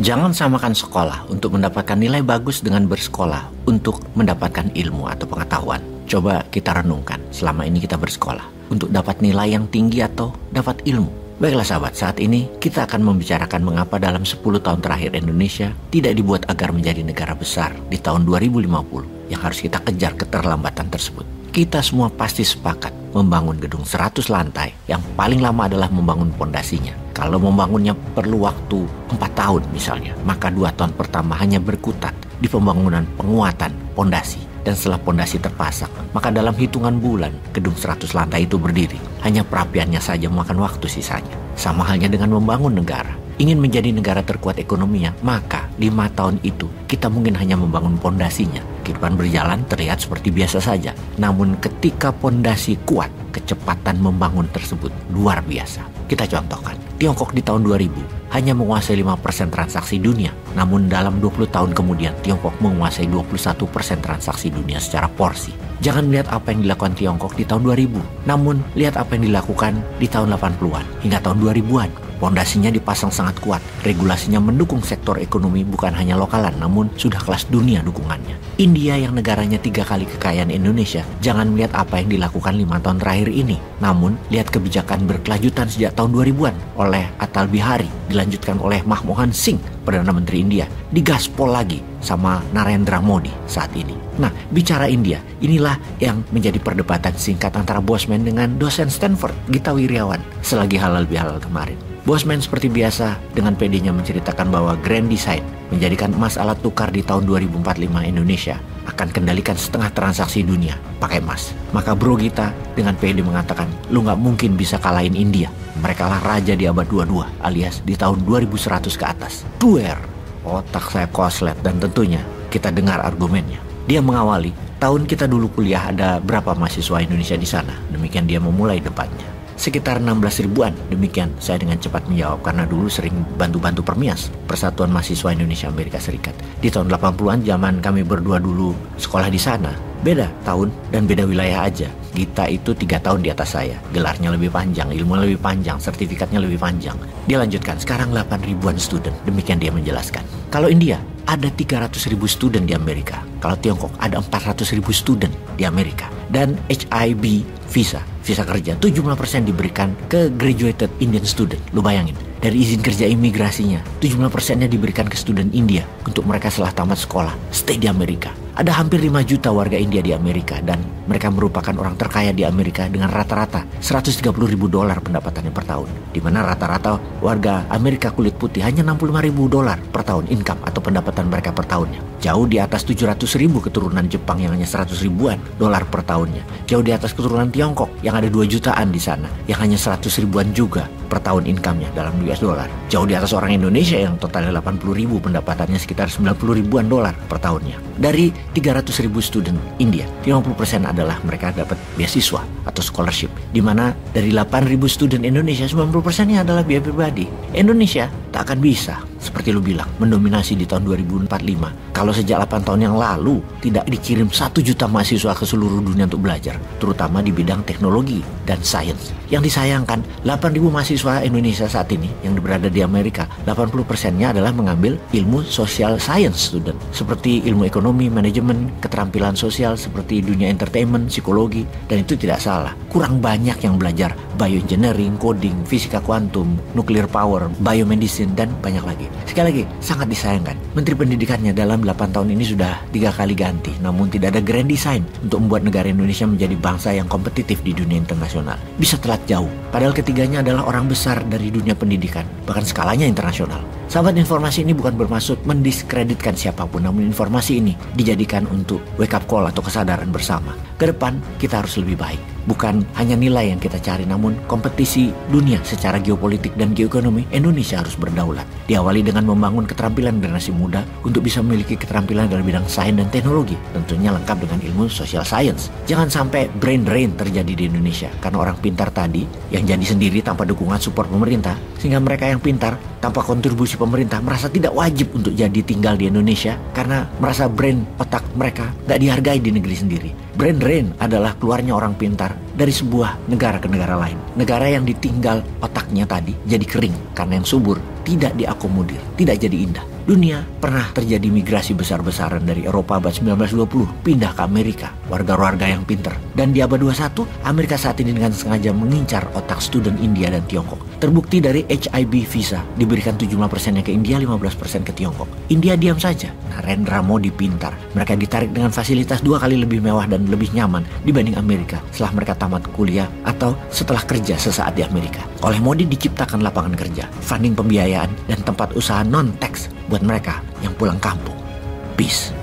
Jangan samakan sekolah untuk mendapatkan nilai bagus dengan bersekolah untuk mendapatkan ilmu atau pengetahuan. Coba kita renungkan, selama ini kita bersekolah untuk dapat nilai yang tinggi atau dapat ilmu. Baiklah sahabat, saat ini kita akan membicarakan mengapa dalam 10 tahun terakhir Indonesia tidak dibuat agar menjadi negara besar di tahun 2050 yang harus kita kejar keterlambatan tersebut. Kita semua pasti sepakat membangun gedung 100 lantai yang paling lama adalah membangun pondasinya. Kalau membangunnya perlu waktu 4 tahun misalnya, maka 2 tahun pertama hanya berkutat di pembangunan penguatan pondasi. Dan setelah pondasi terpasang, maka dalam hitungan bulan gedung 100 lantai itu berdiri. Hanya perapiannya saja memakan waktu sisanya. Sama halnya dengan membangun negara. Ingin menjadi negara terkuat ekonominya, maka 5 tahun itu kita mungkin hanya membangun pondasinya. Kehidupan berjalan terlihat seperti biasa saja. Namun ketika pondasi kuat, kecepatan membangun tersebut luar biasa. Kita contohkan, Tiongkok di tahun 2000 hanya menguasai 5% transaksi dunia. Namun dalam 20 tahun kemudian, Tiongkok menguasai 21% transaksi dunia secara porsi. Jangan melihat apa yang dilakukan Tiongkok di tahun 2000, namun lihat apa yang dilakukan di tahun 80-an hingga tahun 2000-an. Pondasinya dipasang sangat kuat, regulasinya mendukung sektor ekonomi bukan hanya lokalan, namun sudah kelas dunia dukungannya. India yang negaranya 3 kali kekayaan Indonesia, jangan melihat apa yang dilakukan 5 tahun terakhir ini, namun lihat kebijakan berkelanjutan sejak tahun 2000-an oleh Atal Bihari, dilanjutkan oleh Manmohan Singh, Perdana Menteri India, digaspol lagi sama Narendra Modi saat ini. Nah, bicara India, inilah yang menjadi perdebatan singkat antara Bosman dengan dosen Stanford, Gita Wirjawan, selagi halal bihalal kemarin. Bosman seperti biasa dengan PD-nya menceritakan bahwa Grand Design menjadikan emas alat tukar di tahun 2045 Indonesia akan kendalikan setengah transaksi dunia pakai emas. Maka Bro Gita dengan PD mengatakan, lu nggak mungkin bisa kalahin India. Mereka lah raja di abad 22 alias di tahun 2100 ke atas. Duer, otak saya koslet dan tentunya kita dengar argumennya. Dia mengawali, tahun kita dulu kuliah ada berapa mahasiswa Indonesia di sana? Demikian dia memulai debatnya. Sekitar 16 ribuan, demikian saya dengan cepat menjawab karena dulu sering bantu-bantu Permias, Persatuan Mahasiswa Indonesia Amerika Serikat. Di tahun 80-an zaman kami berdua dulu sekolah di sana, beda tahun dan beda wilayah aja. Gita itu 3 tahun di atas saya, gelarnya lebih panjang, ilmu lebih panjang, sertifikatnya lebih panjang. Dia lanjutkan, sekarang 8 ribuan student, demikian dia menjelaskan. Kalau India, ada 300 ribu student di Amerika. Kalau Tiongkok, ada 400 ribu student di Amerika. Dan HIB visa kerja 75% diberikan ke graduated Indian student. Lu bayangin, dari izin kerja imigrasinya 75%-nya diberikan ke student India untuk mereka setelah tamat sekolah stay di Amerika. Ada hampir 5 juta warga India di Amerika dan mereka merupakan orang terkaya di Amerika dengan rata-rata $130 ribu pendapatannya per tahun. Di mana rata-rata warga Amerika kulit putih hanya $65 ribu per tahun income atau pendapatan mereka per tahunnya. Jauh di atas 700 ribu keturunan Jepang yang hanya 100 ribuan dolar per tahunnya. Jauh di atas keturunan Tiongkok yang ada 2 jutaan di sana yang hanya 100 ribuan juga per tahun income-nya dalam US dollar. Jauh di atas orang Indonesia yang totalnya 80 ribu pendapatannya sekitar 90 ribuan dolar per tahunnya. Dari 300 ribu student India, 50% adalah mereka dapat beasiswa atau scholarship. Di mana dari 8 ribu student Indonesia, 90%-nya adalah biaya pribadi. Indonesia tak akan bisa, seperti lu bilang, mendominasi di tahun 2045 kalau sejak 8 tahun yang lalu tidak dikirim 1 juta mahasiswa ke seluruh dunia untuk belajar, terutama di bidang teknologi dan sains. Yang disayangkan, 8.000 mahasiswa Indonesia saat ini yang berada di Amerika, 80%-nya adalah mengambil ilmu social science student, seperti ilmu ekonomi, manajemen, keterampilan sosial, seperti dunia entertainment, psikologi, dan itu tidak salah. Kurang banyak yang belajar bioengineering, coding, fisika kuantum, nuclear power, biomedicine, dan banyak lagi. Sekali lagi, sangat disayangkan. Menteri Pendidikannya dalam 8 tahun ini sudah 3 kali ganti, namun tidak ada grand design untuk membuat negara Indonesia menjadi bangsa yang kompetitif di dunia internasional. Bisa telat jauh, padahal ketiganya adalah orang besar dari dunia pendidikan, bahkan skalanya internasional. Sahabat, informasi ini bukan bermaksud mendiskreditkan siapapun, namun informasi ini dijadikan untuk wake up call atau kesadaran bersama. Ke depan, kita harus lebih baik. Bukan hanya nilai yang kita cari, namun kompetisi dunia secara geopolitik dan geoekonomi. Indonesia harus berdaulat. Diawali dengan membangun keterampilan generasi muda untuk bisa memiliki keterampilan dalam bidang sains dan teknologi. Tentunya lengkap dengan ilmu social science. Jangan sampai brain drain terjadi di Indonesia karena orang pintar tadi yang jadi sendiri tanpa dukungan support pemerintah, sehingga mereka yang pintar tanpa kontribusi pemerintah merasa tidak wajib untuk jadi tinggal di Indonesia karena merasa brain otak mereka nggak dihargai di negeri sendiri. Brain drain adalah keluarnya orang pintar dari sebuah negara ke negara lain. Negara yang ditinggal otaknya tadi jadi kering karena yang subur tidak diakomodir, tidak jadi indah. Dunia pernah terjadi migrasi besar-besaran dari Eropa abad 1920 pindah ke Amerika, warga-warga yang pintar. Dan di abad 21, Amerika saat ini dengan sengaja mengincar otak student India dan Tiongkok. Terbukti dari HIB visa diberikan 75%-nya ke India, 15% ke Tiongkok. India diam saja. Narendra Modi pintar. Mereka ditarik dengan fasilitas 2 kali lebih mewah dan lebih nyaman dibanding Amerika setelah mereka tamat kuliah atau setelah kerja sesaat di Amerika. Oleh Modi diciptakan lapangan kerja, funding pembiayaan, dan tempat usaha non-tax buat mereka yang pulang kampung. Peace.